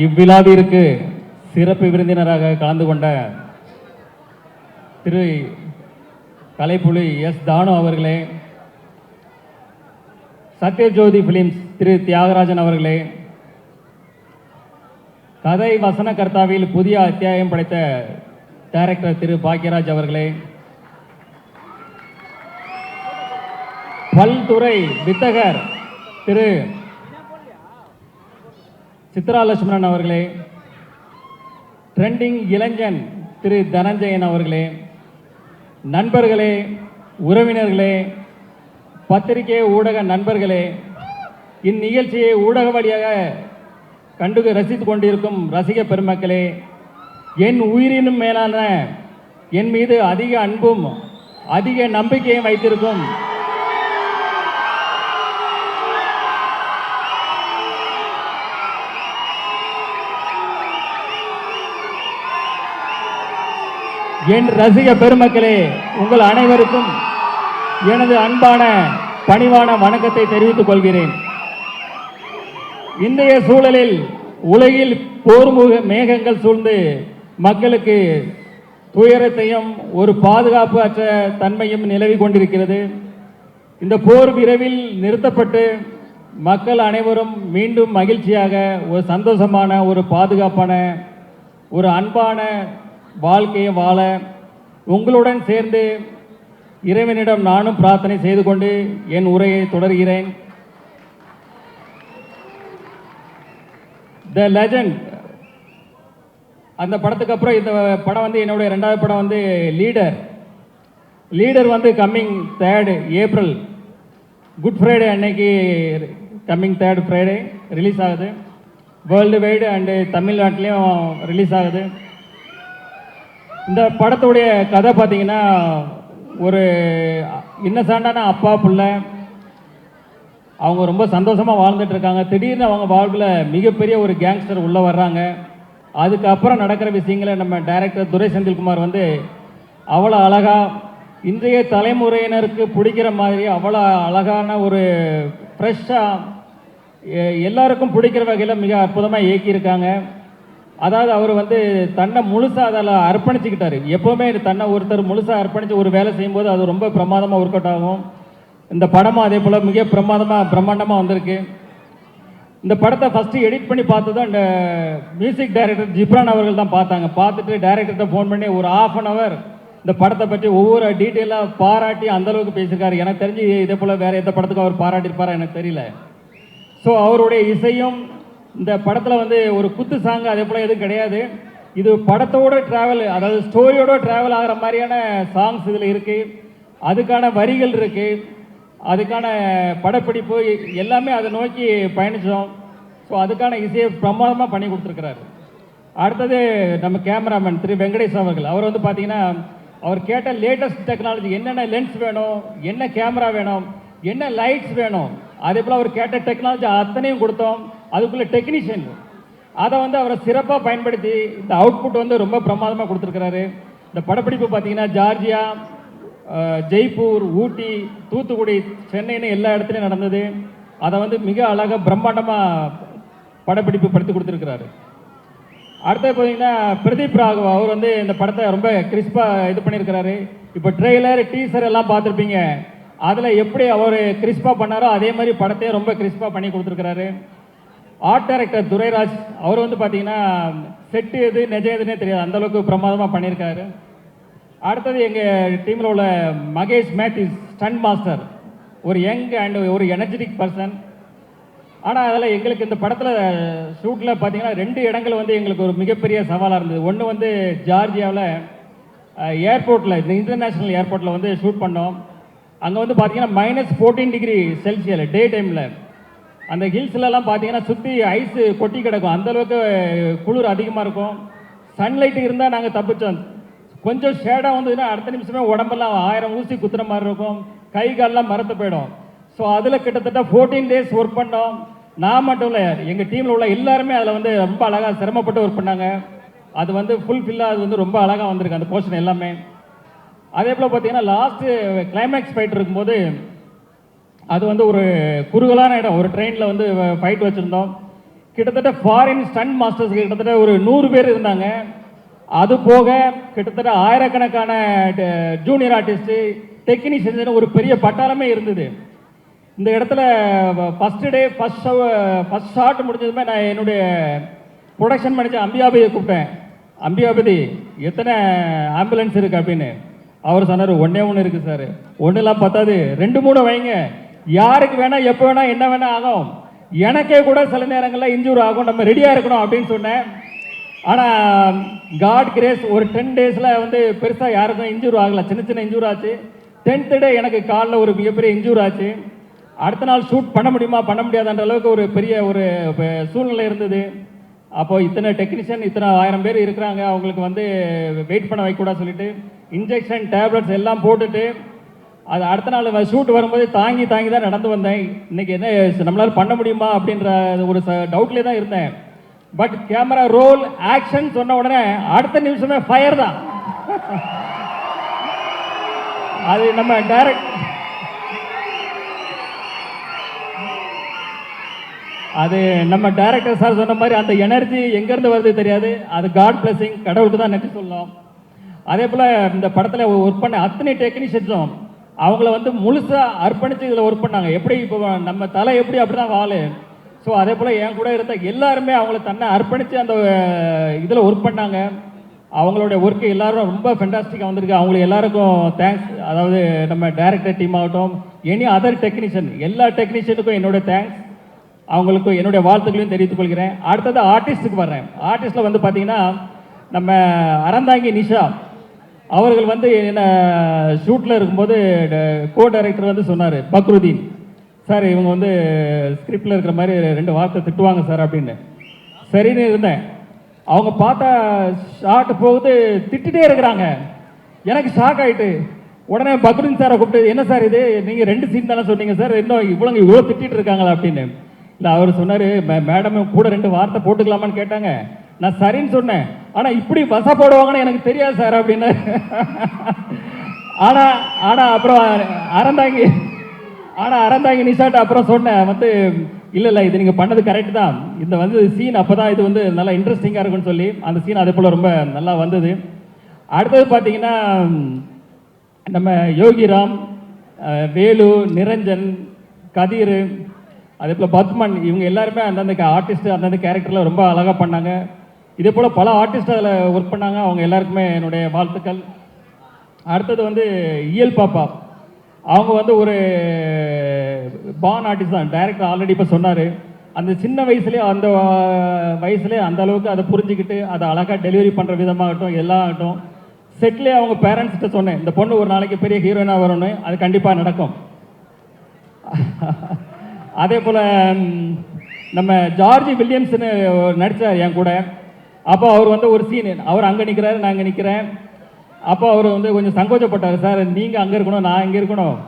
இவ்விழாவிற்கு சிறப்பு விருந்தினராக கலந்து கொண்ட திரு கலைப்புலி எஸ் தானு அவர்களே, சத்யஜோதி பிலிம்ஸ் திரு தியாகராஜன் அவர்களே, கதை வசனகர்த்தாவில் புதிய அத்தியாயம் படைத்த டைரக்டர் திரு பாக்யராஜ் அவர்களே, பல்துறை வித்தகர் திரு சித்ரா லட்சுமணன் அவர்களே, ட்ரெண்டிங் இளைஞன் திரு தனஞ்சயன் அவர்களே, நண்பர்களே, உறவினர்களே, பத்திரிகை ஊடக நண்பர்களே, இந்நிகழ்ச்சியை ஊடக வழியாக கண்டு ரசித்து கொண்டிருக்கும் ரசிக பெருமக்களே, என் உயிரினும் மேலான என் மீது அதிக அன்பும் அதிக நம்பிக்கையும் வைத்திருக்கும் என் ரசிக பெருமக்களே, உங்கள் அனைவருக்கும் எனது அன்பான பணிவான வணக்கத்தை தெரிவித்துக் கொள்கிறேன். இன்றைய சூழலில் உலகில் போர் மேகங்கள் சூழ்ந்து மக்களுக்கு துயரத்தையும் ஒரு பாதுகாப்பு அற்ற தன்மையும் நிலவி கொண்டிருக்கிறது. இந்த போர் விரைவில் நிறுத்தப்பட்டு மக்கள் அனைவரும் மீண்டும் மகிழ்ச்சியாக ஒரு சந்தோஷமான ஒரு பாதுகாப்பான ஒரு அன்பான வாழ்க்கையை வாழ உங்களுடன் சேர்ந்து இறைவனிடம் நானும் பிரார்த்தனை செய்து கொண்டு என் உரையை தொடர்கிறேன். த லெஜண்ட் அந்த படத்துக்கு அப்புறம் இந்த படம் வந்து என்னுடைய ரெண்டாவது படம் வந்து லீடர் வந்து coming 3rd April good Friday அன்னைக்கு கம்மிங் 3rd ஃப்ரைடே ரிலீஸ் ஆகுது. வேர்ல்டு வைடு அண்டு தமிழ்நாட்டிலையும் ரிலீஸ் ஆகுது. இந்த படத்துடைய கதை பார்த்தீங்கன்னா, ஒரு இன்னசென்ட்டான அப்பா பிள்ளை, அவங்க ரொம்ப சந்தோஷமாக வாழ்ந்துட்டு இருக்காங்க. திடீர்னு அவங்க வாழ்வில் மிகப்பெரிய ஒரு கேங்ஸ்டர் உள்ளே வர்றாங்க. அதுக்கப்புறம் நடக்கிற விஷயங்களை நம்ம டைரக்டர் துரை செந்தில்குமார் வந்து அவ்வளோ அழகாக இன்றைய தலைமுறையினருக்கு பிடிக்கிற மாதிரி அவ்வளோ அழகான ஒரு ஃப்ரெஷ்ஷாக எல்லாருக்கும் பிடிக்கிற வகையில் மிக அற்புதமாக இயக்கியிருக்காங்க. அதாவது அவர் வந்து தன்னை முழுசாக அதில் அர்ப்பணிச்சுக்கிட்டார். எப்போவுமே தன்னை ஒருத்தர் முழுசாக அர்ப்பணித்து ஒரு வேலை செய்யும்போது அது ரொம்ப பிரமாதமாக ஒர்க் அவுட் ஆகும். இந்த படமும் அதே போல் மிக பிரம்மாண்டமாக வந்திருக்கு. இந்த படத்தை ஃபஸ்ட்டு எடிட் பண்ணி பார்த்ததும் இந்த மியூசிக் டைரக்டர் ஜிப்ரான் அவர்கள் தான் பார்த்தாங்க. பார்த்துட்டு டைரக்டர்கிட்ட ஃபோன் பண்ணி ஒரு 1/2 hour இந்த படத்தை பற்றி ஒவ்வொரு டீட்டெயிலாக பாராட்டி அந்தளவுக்கு பேசியிருக்காரு. எனக்கு தெரிஞ்சு இதே போல் வேறு எந்த படத்துக்கும் அவர் பாராட்டியிருப்பாரா எனக்கு தெரியல. ஸோ அவருடைய இசையும் இந்த படத்தில் வந்து ஒரு குத்து சாங் அதே போல் எதுவும் கிடையாது. இது படத்தோட ட்ராவல், அதாவது ஸ்டோரியோட ட்ராவல் ஆகிற மாதிரியான சாங்ஸ் இதில் இருக்குது. அதுக்கான வரிகள் இருக்குது, அதுக்கான படப்பிடிப்பு எல்லாமே அதை நோக்கி பயணித்தோம். ஸோ அதுக்கான இசையை பிரமாதமாக பண்ணி கொடுத்துருக்கிறாரு. அடுத்தது நம்ம கேமராமேன் திரு வெங்கடேஷ் அவர்கள். அவர் வந்து பார்த்தீங்கன்னா, அவர் கேட்ட லேட்டஸ்ட் டெக்னாலஜி, என்னென்ன லென்ஸ் வேணும், என்ன கேமரா வேணும், என்ன லைட்ஸ் வேணும், அதே போல் அவர் கேட்ட டெக்னாலஜி அத்தனையும் கொடுத்தோம். அதுக்குள்ளே டெக்னீஷியன் அதை வந்து அவரை சிறப்பாக பயன்படுத்தி இந்த அவுட்புட் வந்து ரொம்ப பிரமாதமாக கொடுத்துருக்கிறாரு. இந்த படப்பிடிப்பு பார்த்தீங்கன்னா ஜார்ஜியா, ஜெய்ப்பூர், ஊட்டி, தூத்துக்குடி, சென்னைன்னு எல்லா இடத்துலையும் நடந்தது. அதை வந்து மிக அழகாக பிரம்மாண்டமாக படப்பிடிப்பு படுத்தி கொடுத்துருக்கிறாரு. அடுத்தது பார்த்தீங்கன்னா பிரதீப் ராகவ் அவர் வந்து இந்த படத்தை ரொம்ப கிறிஸ்பாக இது பண்ணியிருக்கிறாரு. இப்போ ட்ரெய்லர் டீசர் எல்லாம் பார்த்துருப்பீங்க. அதில் எப்படி அவர் கிறிஸ்பாக பண்ணாரோ அதே மாதிரி படத்தையும் ரொம்ப கிறிஸ்பாக பண்ணி கொடுத்துருக்கிறாரு. ஆர்ட் டைரக்டர் துரைராஜ் அவர் வந்து பார்த்தீங்கன்னா செட்டு எது நிஜம் எதுன்னே தெரியாது, அந்தளவுக்கு பிரமாதமாக பண்ணியிருக்காரு. அடுத்தது எங்கள் டீமில் உள்ள மகேஷ் மேத்யூஸ் ஸ்டண்ட் மாஸ்டர், ஒரு யங் அண்ட் ஒரு எனர்ஜெட்டிக் பர்சன். ஆனால் அதில் எங்களுக்கு இந்த படத்தில் ஷூட்டில் பார்த்தீங்கன்னா 2 இடங்கள் வந்து எங்களுக்கு ஒரு மிகப்பெரிய சவாலாக இருந்தது. ஒன்று வந்து ஜார்ஜியாவில் ஏர்போர்ட்டில், இந்த இன்டர்நேஷ்னல் ஏர்போர்ட்டில் வந்து ஷூட் பண்ணோம். அங்கே வந்து பார்த்தீங்கன்னா -14 டிகிரி செல்சியஸ் டே டைமில். அந்த ஹில்ஸ்லலாம் பார்த்தீங்கன்னா சுற்றி ஐஸு கொட்டி கிடக்கும், அந்தளவுக்கு குளிர் அதிகமாக இருக்கும். சன்லைட்டு இருந்தால் நாங்கள் தப்பிச்சோம். கொஞ்சம் ஷேடாக வந்ததுன்னா அடுத்த நிமிஷமே உடம்பெல்லாம் 1000 ஊசி குத்துற மாதிரி இருக்கும், கை காலெலாம் மரத்து போயிடும். ஸோ அதில் கிட்டத்தட்ட 14 days ஒர்க் பண்ணோம். நான் மட்டும் இல்லை, எங்கள் டீமில் உள்ள எல்லாருமே அதில் வந்து ரொம்ப அழகாக சிரமப்பட்டு ஒர்க் பண்ணாங்க. அது வந்து ஃபுல்ஃபில்லாக அது வந்து ரொம்ப அழகாக வந்திருக்கு அந்த போர்ஷன் எல்லாமே. அதே போல் பார்த்தீங்கன்னா லாஸ்ட்டு கிளைமேக்ஸ் ஃபைட் இருக்கும்போது அது வந்து ஒரு குறுகலான இடம், ஒரு ட்ரெயினில் வந்து ஃபைட் வச்சுருந்தோம். கிட்டத்தட்ட ஃபாரின் ஸ்டண்ட் மாஸ்டர்ஸ்க்கு கிட்டத்தட்ட ஒரு 100 பேர் இருந்தாங்க. அது போக கிட்டத்தட்ட ஆயிரக்கணக்கான ஜூனியர் ஆர்டிஸ்ட்டு, டெக்னீஷியன்ஸ் ஒரு பெரிய பட்டாளமே இருந்தது. இந்த இடத்துல ஃபஸ்ட்டு டே ஃபஸ்ட் ஷாட் முடிஞ்சதுமே நான் என்னுடைய ப்ரொடக்ஷன் மேனேஜர் அம்பியாபதியை கூப்பிட்டேன். அம்பியாபதி, எத்தனை ஆம்புலன்ஸ் இருக்குது அப்படின்னு. அவர் சொன்னார், ஒன்றே ஒன்று இருக்குது சார். ஒன்றுலாம் பத்தாது, 2-3 வைங்க. யாருக்கு வேணால் எப்போ வேணால் என்ன வேணால் ஆகும். எனக்கே கூட சில நேரங்களில் இன்ஜூர் ஆகும், நம்ம ரெடியாக இருக்கணும் அப்படின்னு சொன்னேன். ஆனால் காட் கிரேஸ் ஒரு 10 டேஸில் வந்து பெருசாக யாருக்கும் இன்ஜூர் ஆகலை. சின்ன சின்ன இன்ஜூர் ஆச்சு. 10th டே எனக்கு காலில் ஒரு மிகப்பெரிய இன்ஜூர் ஆச்சு. அடுத்த நாள் ஷூட் பண்ண முடியுமா பண்ண முடியாதுன்ற அளவுக்கு ஒரு பெரிய ஒரு சூழ்நிலை இருந்தது. அப்போது இத்தனை டெக்னீஷியன், இத்தனை 1000 பேர் இருக்கிறாங்க, அவங்களுக்கு வந்து வெயிட் பண்ண வைக்கக்கூடாது சொல்லிட்டு இன்ஜெக்ஷன் டேப்லெட்ஸ் எல்லாம் போட்டுட்டு அது அடுத்த நாள் ஷூட் வரும்போது தாங்கி தான் நடந்து வந்தேன். இன்றைக்கி என்ன நம்மளால் பண்ண முடியுமா அப்படின்ற ஒரு டவுட்லேயே தான் இருந்தேன். பட் கேமரா ரோல் ஆக்ஷன் சொன்ன உடனே அடுத்த நிமிஷமே ஃபயர் தான். அது நம்ம டைரக்டர் சார் சொன்ன மாதிரி அந்த எனர்ஜி எங்கேருந்து வருது தெரியாது. அது காட் பிளஸிங், கடவுளுக்கு தான் நன்றி சொல்லலாம். அதே போல் இந்த படத்தில் ஒர்க் பண்ண அத்தனை டெக்னீஷியன்ஸும் அவங்கள வந்து முழுசாக அர்ப்பணித்து இதில் ஒர்க் பண்ணாங்க. எப்படி இப்போ நம்ம தலை எப்படி அப்படி தான் வாழு. ஸோ அதே போல் என் கூட இருந்த எல்லாருமே அவங்கள தன்னை அர்ப்பணித்து அந்த இதில் ஒர்க் பண்ணாங்க. அவங்களுடைய ஒர்க்கு எல்லோரும் ரொம்ப ஃபென்டாஸ்டிக்காக வந்திருக்கு. அவங்களுக்கு எல்லாருக்கும் தேங்க்ஸ். அதாவது நம்ம டைரக்டர் டீம் ஆகட்டும், எனி அதர் டெக்னீஷியன், எல்லா டெக்னீஷியனுக்கும் என்னுடைய தேங்க்ஸ். அவங்களுக்கு என்னுடைய வாழ்த்துக்களையும் தெரிவித்துக் கொள்கிறேன். அடுத்தது ஆர்டிஸ்ட்டுக்கு வர்றேன். ஆர்டிஸ்ட்டில் வந்து பார்த்திங்கன்னா நம்ம அறந்தாங்கி நிஷா அவர்கள் வந்து என்ன ஷூட்டில் இருக்கும்போது கோ டைரக்டர் வந்து சொன்னார், பக்ருதீன் சார் இவங்க வந்து ஸ்கிரிப்டில் இருக்கிற மாதிரி 2 வார்த்தை திட்டுவாங்க சார் அப்படின்னு. சரின்னு இருந்தேன். அவங்க பார்த்தா ஷார்ட் போகுது, திட்டிகிட்டே இருக்கிறாங்க. எனக்கு ஷாக் ஆகிட்டு உடனே பக்ருதீன் சாரை கூப்பிட்டு, என்ன சார் இது, நீங்கள் 2 சீன் தானே சொன்னீங்க சார், இன்னும் இவ்வளோ திட்டிகிட்டு இருக்காங்களா அப்படின்னு. இல்லை அவர் சொன்னார், மேடம் கூட 2 வார்த்தை போட்டுக்கலாமான்னு கேட்டாங்க. நான் சரின்னு சொன்னேன். ஆனால் இப்படி வச போடுவாங்கன்னு எனக்கு தெரியாது சார் அப்படின்னு. ஆனால் அப்புறம் அறந்தாங்கி நிஷாட்ட அப்புறம் சொன்னேன் வந்து, இல்லை இது நீங்கள் பண்ணது கரெக்டு தான், இந்த வந்து சீன் அப்போ தான் இது வந்து நல்லா இன்ட்ரெஸ்டிங்காக இருக்குன்னு சொல்லி அந்த சீன் அதே போல் ரொம்ப நல்லா வந்தது. அடுத்தது பார்த்தீங்கன்னா நம்ம யோகிராம், வேலு, நிரஞ்சன், கதிர், அதே போல் பத்மன், இவங்க எல்லாருமே அந்தந்த ஆர்டிஸ்ட்டு அந்தந்த கேரக்டரில் ரொம்ப அழகாக பண்ணாங்க. இதே போல் பல ஆர்டிஸ்ட் அதில் ஒர்க் பண்ணாங்க. அவங்க எல்லாருக்குமே என்னுடைய வாழ்த்துக்கள். அடுத்தது வந்து இயல் பாப்பா, அவங்க வந்து ஒரு பார்ன் ஆர்டிஸ்ட் தான். டைரக்டர் ஆல்ரெடி இப்போ சொன்னார், அந்த சின்ன வயசுலேயே அந்த அளவுக்கு அதை புரிஞ்சுக்கிட்டு அதை அழகாக டெலிவரி பண்ணுற விதமாகட்டும் எல்லாம் ஆகட்டும். செட்லேயே அவங்க பேரண்ட்ஸ்கிட்ட சொன்னேன், இந்த பொண்ணு ஒரு நாளைக்கு பெரிய ஹீரோயினாக வரணும்னு, அது கண்டிப்பாக நடக்கும். அதே போல் நம்ம ஜார்ஜி வில்லியம்ஸ்னு நடித்தார் என் கூட. அப்போ அவர் வந்து ஒரு சீன், அவர் அங்கே நிற்கிறாரு, நான் அங்கே நிற்கிறேன். அப்போ அவர் வந்து கொஞ்சம் சங்கோச்சப்பட்டார், சார் நீங்கள் அங்கே இருக்கணும் நான் இங்கே இருக்கணும்,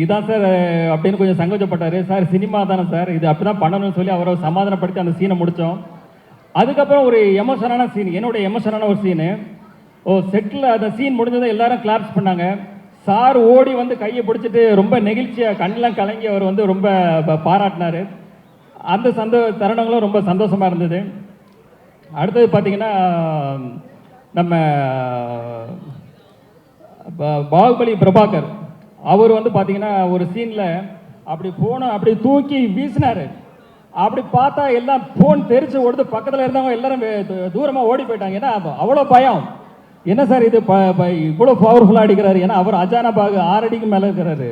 இதான் சார் அப்படின்னு கொஞ்சம் சங்கோச்சப்பட்டார். சார் சினிமா தானே சார், இது அப்படி தான் பண்ணணும்னு சொல்லி அவரை சமாதானப்படுத்தி அந்த சீனை முடித்தோம். அதுக்கப்புறம் ஒரு எமோஷனான சீன், என்னுடைய எமோஷனான ஒரு சீனு. செட்டில் அந்த சீன் முடிஞ்சதை எல்லாரும் கிளாப்ஸ் பண்ணாங்க. சார் ஓடி வந்து கையை பிடிச்சிட்டு ரொம்ப நெகிழ்ச்சியாக கண்ணெலாம் கலங்கி அவர் வந்து ரொம்ப பாராட்டினார். அந்த தருணங்களும் ரொம்ப சந்தோஷமாக இருந்தது. அடுத்தது பார்த்திங்கன்னா நம்ம பாகுபலி பிரபாகர், அவர் வந்து பார்த்திங்கன்னா ஒரு சீனில் அப்படி ஃபோனை அப்படி தூக்கி வீசினார். அப்படி பார்த்தா எல்லாம் ஃபோன் தெரிச்சு ஓடுது. பக்கத்தில் இருந்தவங்க எல்லாரும் தூரமாக ஓடி போயிட்டாங்க. ஏன்னா அவ்வளோ பயம். என்ன சார் இது இவ்வளோ பவர்ஃபுல்லாக அடிக்கிறாரு. ஏன்னா அவர் அஜானபாகு 6 அடிக்கு மேலே இருக்கிறாரு,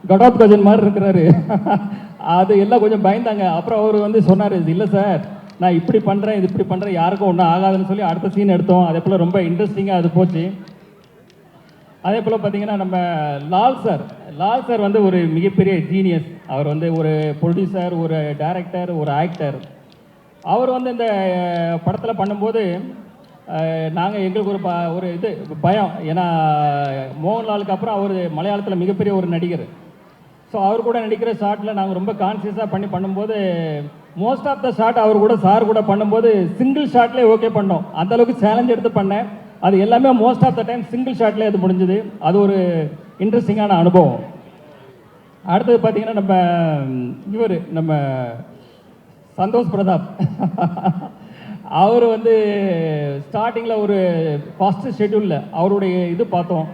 கடோத் கஜன் மாதிரி இருக்கிறாரு. அது எல்லாம் கொஞ்சம் பயந்தாங்க. அப்புறம் அவர் வந்து சொன்னார், இல்லை சார் நான் இப்படி பண்ணுறேன் இது இப்படி பண்ணுறேன், யாருக்கும் ஒன்றும் ஆகாதுன்னு சொல்லி அடுத்த சீன் எடுத்தோம். அதே போல் ரொம்ப இன்ட்ரெஸ்டிங்காக அது போச்சு. அதே போல் பார்த்திங்கன்னா நம்ம லால் சார் வந்து ஒரு மிகப்பெரிய ஜீனியஸ். அவர் வந்து ஒரு ப்ரொடியூசர், ஒரு டைரக்டர், ஒரு ஆக்டர். அவர் வந்து இந்த படத்தில் பண்ணும்போது நாங்கள் எங்களுக்கு ஒரு இது பயம். ஏன்னா மோகன்லாலுக்கு அப்புறம் அவர் மலையாளத்தில் மிகப்பெரிய ஒரு நடிகர். ஸோ அவர் கூட நடிக்கிற ஷாட்டில் நாங்கள் ரொம்ப கான்சியஸாக பண்ணும்போது மோஸ்ட் ஆஃப் த ஷாட் அவர் கூட சார் கூட பண்ணும்போது சிங்கிள் ஷாட்லேயே ஓகே பண்ணோம். அந்தளவுக்கு சேலஞ்ச் எடுத்து பண்ணேன். அது எல்லாமே most of the time single ஷாட்லேயே அது முடிஞ்சுது. அது ஒரு இன்ட்ரெஸ்டிங்கான அனுபவம். அடுத்தது பார்த்திங்கன்னா நம்ம சந்தோஷ் பிரதாப். அவர் வந்து ஸ்டார்டிங்கில் ஒரு ஃபஸ்ட்டு ஷெட்யூலில் அவருடைய இது பார்த்தோம்.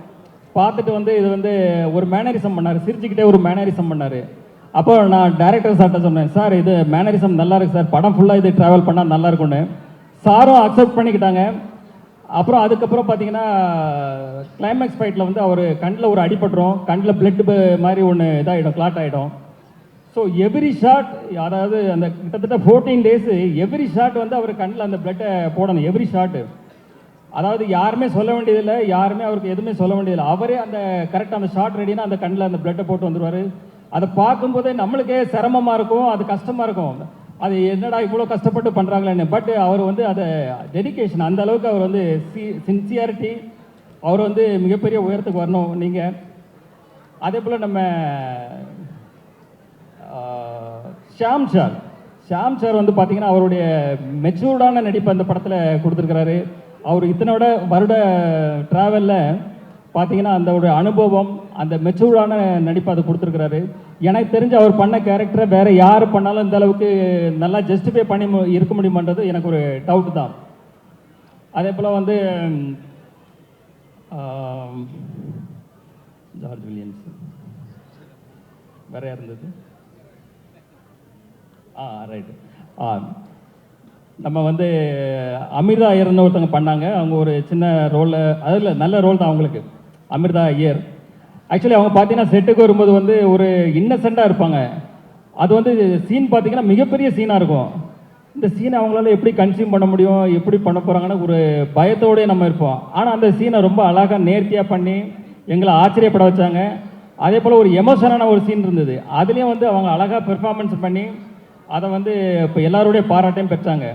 பார்த்துட்டு வந்து இது வந்து ஒரு மேனரிசம் பண்ணார், சிரிச்சுக்கிட்டே ஒரு மேனரிசம் பண்ணார். அப்போ நான் டைரக்டர் சார்கிட்ட சொன்னேன், சார் இது மேனரிசம் நல்லா இருக்கு சார், படம் ஃபுல்லாக இது ட்ராவல் பண்ணால் நல்லா இருக்கும்னு. சாரும் அக்செப்ட் பண்ணிக்கிட்டாங்க. அப்புறம் அதுக்கப்புறம் பார்த்தீங்கன்னா கிளைமேக்ஸ் ஃபைட்டில் வந்து அவர் கண்ணில் ஒரு அடிபட்டுரும், கண்ணில் பிளட் மாதிரி ஒன்று இதாகிடும், கிளாட் ஆகிடும். ஸோ எவ்ரி ஷாட், அதாவது அந்த கிட்டத்தட்ட 14 days எவ்ரி ஷாட் வந்து அவர் கண்ணில் அந்த பிளட்டை போடணும், எவ்ரி ஷாட்டு. அதாவது யாருமே சொல்ல வேண்டியதில்லை, யாருமே அவருக்கு எதுவுமே சொல்ல வேண்டியதில்லை. அவரே அந்த கரெக்டாக அந்த ஷாட் ரெடினா அந்த கண்ணில் அந்த பிளட்டை போட்டு வந்துடுவார். அதை பார்க்கும்போதே நம்மளுக்கே சிரமமாக இருக்கும், அது கஷ்டமாக இருக்கும். அது என்னடா இவ்வளோ கஷ்டப்பட்டு பண்ணுறாங்களேன்னு. பட் அவர் வந்து அதை டெடிக்கேஷன், அந்த அளவுக்கு அவர் வந்து சின்சியாரிட்டி, அவர் வந்து மிகப்பெரிய உயரத்துக்கு வரணும் நீங்கள். அதே போல் நம்ம ஷாம் சார் வந்து பார்த்தீங்கன்னா அவருடைய மெச்சூர்டான நடிப்பு அந்த படத்தில் கொடுத்துருக்கிறாரு. அவர் இத்தனோட வருட ட்ராவலில் பார்த்தீங்கன்னா அந்த ஒரு அனுபவம், அந்த மெச்சூர்டான நடிப்பு அதை கொடுத்துருக்கிறாரு. எனக்கு தெரிஞ்சு அவர் பண்ண கேரக்டரை வேறு யார் பண்ணாலும் இந்த அளவுக்கு நல்லா ஜஸ்டிஃபை பண்ணி இருக்க முடியுமான்றது எனக்கு ஒரு டவுட் தான். அதே போல் வந்து ஜார்ஜ் வில்லியம்ஸ் வேற யார் இருந்தது? ரைட்டு. நம்ம வந்து அமிர்தா ஐயர்னு ஒருத்தவங்க பண்ணாங்க. அவங்க ஒரு சின்ன ரோலில், அதில் நல்ல ரோல் தான் அவங்களுக்கு, அமிர்தா ஐயர். ஆக்சுவலி அவங்க பார்த்தீங்கன்னா செட்டுக்கு வரும்போது வந்து ஒரு இன்னசென்ட்டாக இருப்பாங்க. அது வந்து சீன் பார்த்தீங்கன்னா மிகப்பெரிய சீனாக இருக்கும். இந்த சீனை அவங்களால எப்படி கன்சியூம் பண்ண முடியும், எப்படி பண்ண போகிறாங்கன்னு ஒரு பயத்தோடய நம்ம இருப்போம். ஆனால் அந்த சீனை ரொம்ப அழகாக நேர்த்தியாக பண்ணி எங்களை ஆச்சரியப்பட வச்சாங்க. அதே போல் ஒரு எமோஷனான ஒரு சீன் இருந்தது, அதுலேயும் வந்து அவங்க அழகாக பெர்ஃபார்மன்ஸ் பண்ணி அதை வந்து இப்போ எல்லாருடைய பாராட்டையும் பெற்றாங்க.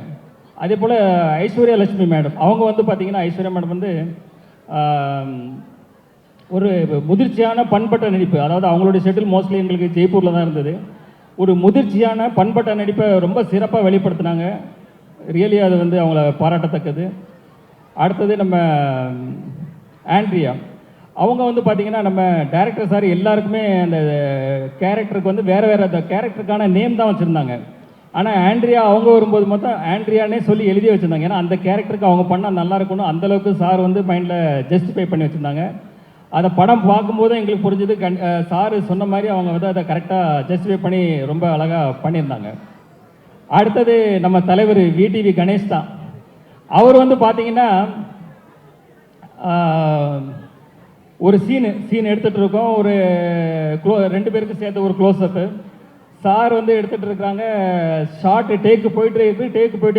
அதே போல் ஐஸ்வர்யா லட்சுமி மேடம், அவங்க வந்து பார்த்திங்கன்னா ஐஸ்வர்யா மேடம் வந்து ஒரு முதிர்ச்சியான பண்பட்ட நடிப்பு, அதாவது அவங்களுடைய ஷெட்டில் மோஸ்ட்லி எங்களுக்கு ஜெய்ப்பூரில் தான் இருந்தது. ஒரு முதிர்ச்சியான பண்பட்ட நடிப்பை ரொம்ப சிறப்பாக வெளிப்படுத்தினாங்க. ரியலி அது வந்து அவங்கள பாராட்டத்தக்கது. அடுத்தது நம்ம ஆண்ட்ரியா, அவங்க வந்து பார்த்திங்கன்னா நம்ம டைரக்டர் சார் எல்லாருக்குமே அந்த கேரக்டருக்கு வந்து வேறு வேறு அந்த கேரக்டருக்கான நேம் தான் வச்சுருந்தாங்க. ஆனால் ஆண்ட்ரியா அவங்க வரும்போது மொத்தம் ஆண்ட்ரியானே சொல்லி எழுதி வச்சுருந்தாங்க. ஏன்னா அந்த கேரக்டருக்கு அவங்க பண்ணால் நல்லா இருக்கணும், அந்தளவுக்கு சார் வந்து மைண்டில் ஜஸ்டிஃபை பண்ணி வச்சுருந்தாங்க. அதை படம் பார்க்கும்போது எங்களுக்கு புரிஞ்சது, சார் சொன்ன மாதிரி அவங்க வந்து அதை கரெக்டாக ஜஸ்டிஃபை பண்ணி ரொம்ப அழகாக பண்ணியிருந்தாங்க. அடுத்தது நம்ம தலைவர் விடிவி கணேஷ் தான். அவர் வந்து பார்த்திங்கன்னா ஒரு சீன் எடுத்துகிட்டு இருக்கோம், ஒரு ரெண்டு பேருக்கு சேர்த்து ஒரு க்ளோஸ்அப்பு. சார் வந்து எடுத்துகிட்டு இருக்கிறாங்க, ஷார்ட்டு டேக்கு போயிட்டே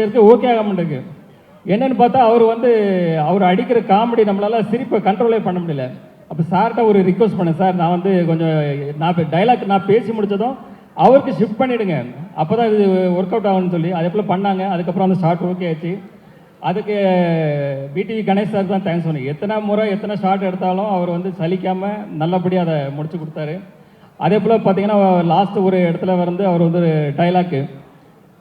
இருக்கு, ஓகே ஆக மாட்டேங்குது. என்னென்னு பார்த்தா அவர் அடிக்கிற காமெடி நம்மளால் சிரிப்பை கண்ட்ரோலே பண்ண முடியல. அப்போ சார்கிட்ட ஒரு ரிக்வஸ்ட் பண்ணேன், சார் நான் வந்து கொஞ்சம் டைலாக் நான் பேசி முடித்ததும் அவருக்கு ஷிஃப்ட் பண்ணிவிடுங்க, அப்போ தான் இது ஒர்க் அவுட் ஆகும்னு சொல்லி அதே போல் பண்ணாங்க. அதுக்கப்புறம் அந்த ஷார்ட் ஓகே ஆச்சு. அதுக்கு விடிவி கணேஷ் சார் தான் தேங்க்ஸ் சொன்னேன். எத்தனை ஷார்ட் எடுத்தாலும் அவர் வந்து சலிக்காமல் நல்லபடியாக அதை முடிச்சு கொடுத்தாரு. அதே போல் பார்த்தீங்கன்னா லாஸ்ட்டு ஒரு இடத்துல வந்து அவர் வந்து டைலாக்கு,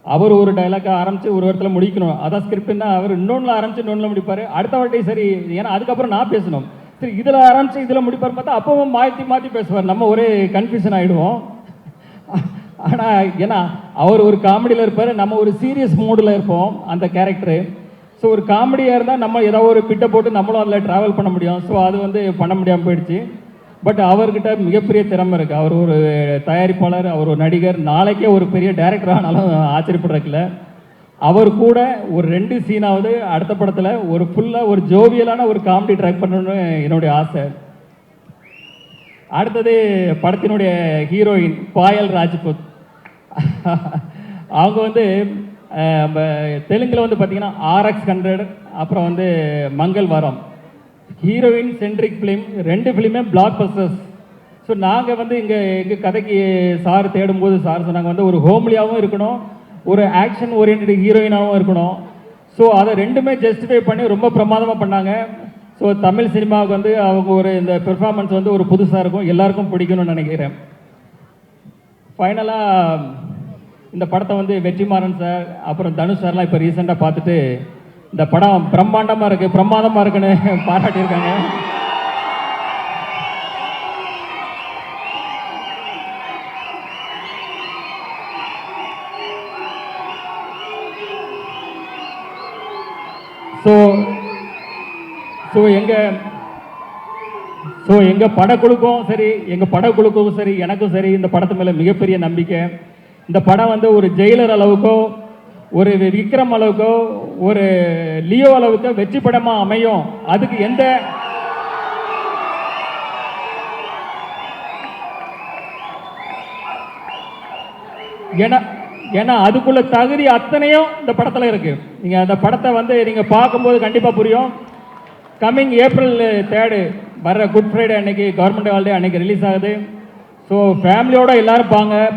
அவர் ஒரு டைலாக்கை ஆரம்பித்து ஒரு இடத்துல முடிக்கணும், அதான் ஸ்கிரிப்ட்னா அவர் இன்னொன்றில் ஆரம்பித்து இன்னொன்றில் முடிப்பார். அடுத்த வாட்டி சரி, ஏன்னா அதுக்கப்புறம் நான் பேசணும், சரி இதில் ஆரம்பித்து இதில் முடிப்பார் பார்த்தா அப்பவும் மாற்றி பேசுவார், நம்ம ஒரே கன்ஃபியூஷன் ஆகிடுவோம். ஆனால் ஏன்னா அவர் ஒரு காமெடியில் இருப்பார், நம்ம ஒரு சீரியஸ் மூடில் இருப்போம் அந்த கேரக்டரு. ஸோ ஒரு காமெடியாக இருந்தால் நம்ம ஏதாவது ஒரு பிட்டை போட்டு நம்மளும் அதில் ட்ராவல் பண்ண முடியும். ஸோ அது வந்து பண்ண முடியாமல் போயிடுச்சு. பட் அவர்கிட்ட மிகப்பெரிய திறமை இருக்குது. அவர் ஒரு தயாரிப்பாளர், அவர் ஒரு நடிகர், நாளைக்கே ஒரு பெரிய டைரக்டர் ஆனாலும் ஆச்சரியப்படுறதுல. அவர் கூட ஒரு 2 சீனாவது அடுத்த படத்தில் ஒரு ஃபுல்லாக ஒரு ஜோவியலான ஒரு காமெடி ட்ராக் பண்ணணும்னு என்னுடைய ஆசை. அடுத்தது படத்தினுடைய ஹீரோயின் பாயல் ராஜ்புத். அவங்க வந்து தெலுங்கில் வந்து பார்த்திங்கன்னா RX100, அப்புறம் வந்து Mangalavaaram, heroine centric film, 2 ஃபிலிமே பிளாக் பஸ்டர்ஸ். ஸோ நாங்கள் வந்து எங்கள் கதைக்கு சார் தேடும்போது சார் சொன்னாங்க வந்து ஒரு ஹோம்லியாகவும் இருக்கணும், ஒரு ஆக்ஷன் ஓரியன்ட் ஹீரோயினாகவும் இருக்கணும். ஸோ அதை ரெண்டுமே ஜஸ்டிஃபை பண்ணி ரொம்ப பிரமாதமாக பண்ணாங்க. ஸோ தமிழ் சினிமாவுக்கு வந்து அவங்க ஒரு இந்த பெர்ஃபார்மன்ஸ் வந்து ஒரு புதுசாக இருக்கும், எல்லாருக்கும் பிடிக்கணும்னு நினைக்கிறேன். ஃபைனலாக இந்த படத்தை வந்து வெற்றிமாறன் சார் அப்புறம் தனுஷ் சார்லாம் இப்போ ரீசெண்டாக பார்த்துட்டு இந்த படம் பிரம்மாண்டமாக இருக்குது, பிரமாதமாக இருக்குன்னு பாராட்டியிருக்காங்க. ஸோ ஸோ எங்கள் படக்குழுக்கும் சரி, எங்கள் படக்குழுக்கும் சரி, எனக்கும் சரி இந்த படத்து மேலே மிகப்பெரிய நம்பிக்கை. இந்த படம் வந்து ஒரு ஜெயிலர் அளவுக்கோ, ஒரு விக்ரம் அளவுக்கோ, ஒரு லியோ அளவுக்கோ வெற்றி படமாக அமையும். அதுக்கு எந்த ஏன்னா அதுக்குள்ள தகுதி அத்தனையும் இந்த படத்தில் இருக்கு. நீங்கள் அந்த படத்தை வந்து நீங்கள் பார்க்கும்போது கண்டிப்பாக புரியும். கம்மிங் April 3 வர்ற குட் ஃப்ரைடே அன்னைக்கு, கவர்மெண்ட் ஹாலிடே அன்னைக்கு ரிலீஸ் ஆகுது. ஸோ ஃபேமிலியோட எல்லாரும்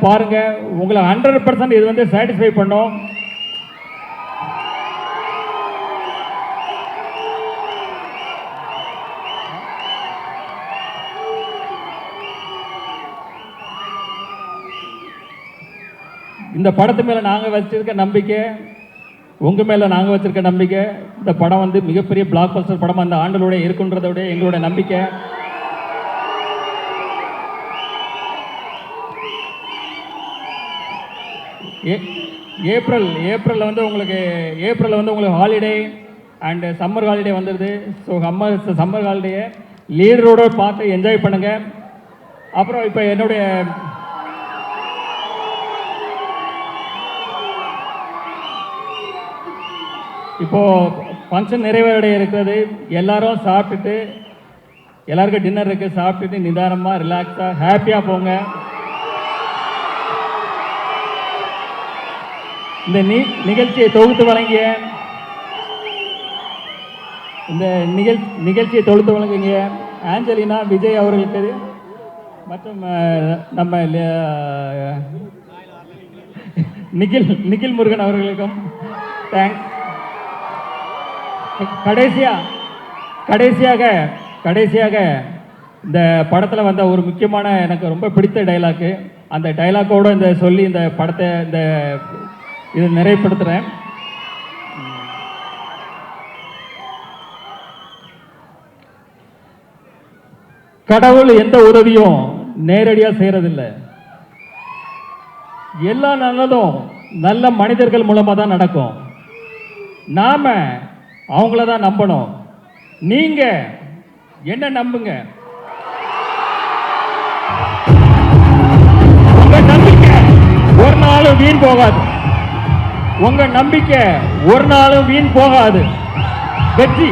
பாருங்க. உங்களை 100% இது வந்து சாட்டிஸ்ஃபை பண்ணும். இந்த படத்து மேலே நாங்கள் வச்சிருக்க நம்பிக்கை, உங்கள் மேலே நாங்கள் வச்சிருக்க நம்பிக்கை, இந்த படம் வந்து மிகப்பெரிய பிளாக் பஸ்டர் படம் அந்த ஆண்டலோட இருக்குன்றதோட எங்களோட நம்பிக்கை. ஏப்ரலில் வந்து உங்களுக்கு ஹாலிடே அண்டு சம்மர் ஹாலிடே வந்துடுது. ஸோ சம்மர் ஹாலிடேயை லீடரோட பார்த்து என்ஜாய் பண்ணுங்கள். அப்புறம் இப்போ என்னுடைய இப்போது ஃபங்க்ஷன் நிறைவேறடைய இருக்கிறது. எல்லாரும் சாப்பிட்டுட்டு, எல்லாருக்கும் டின்னர் இருக்குது, சாப்பிட்டுட்டு நிதானமாக ரிலாக்ஸாக ஹாப்பியாக போங்க. இந்த நிகழ்ச்சியை தொகுத்து வழங்கிய ஆஞ்சலினா விஜய் அவர்களுக்கு மற்றும் நம்ம நிகில் முருகன் அவர்களுக்கும் தேங்க்ஸ். கடைசியாக இந்த படத்தில் வந்த ஒரு முக்கியமான எனக்கு ரொம்ப பிடித்த டைலாக்கு, அந்த டைலாக்கோடு இந்த சொல்லி இந்த படத்தை இதை நிறைவுபடுத்துகிறேன். கடவுள் எந்த உதவியும் நேரடியாக செய்கிறதில்லை. எல்லா நல்லதும் நல்ல மனிதர்கள் மூலமாக தான் நடக்கும். நாம அவங்கள தான் நம்பணும். நீங்க என்ன நம்புங்க. உங்க நம்பிக்கை ஒரு நாளும் வீண் போகாது. வெற்றி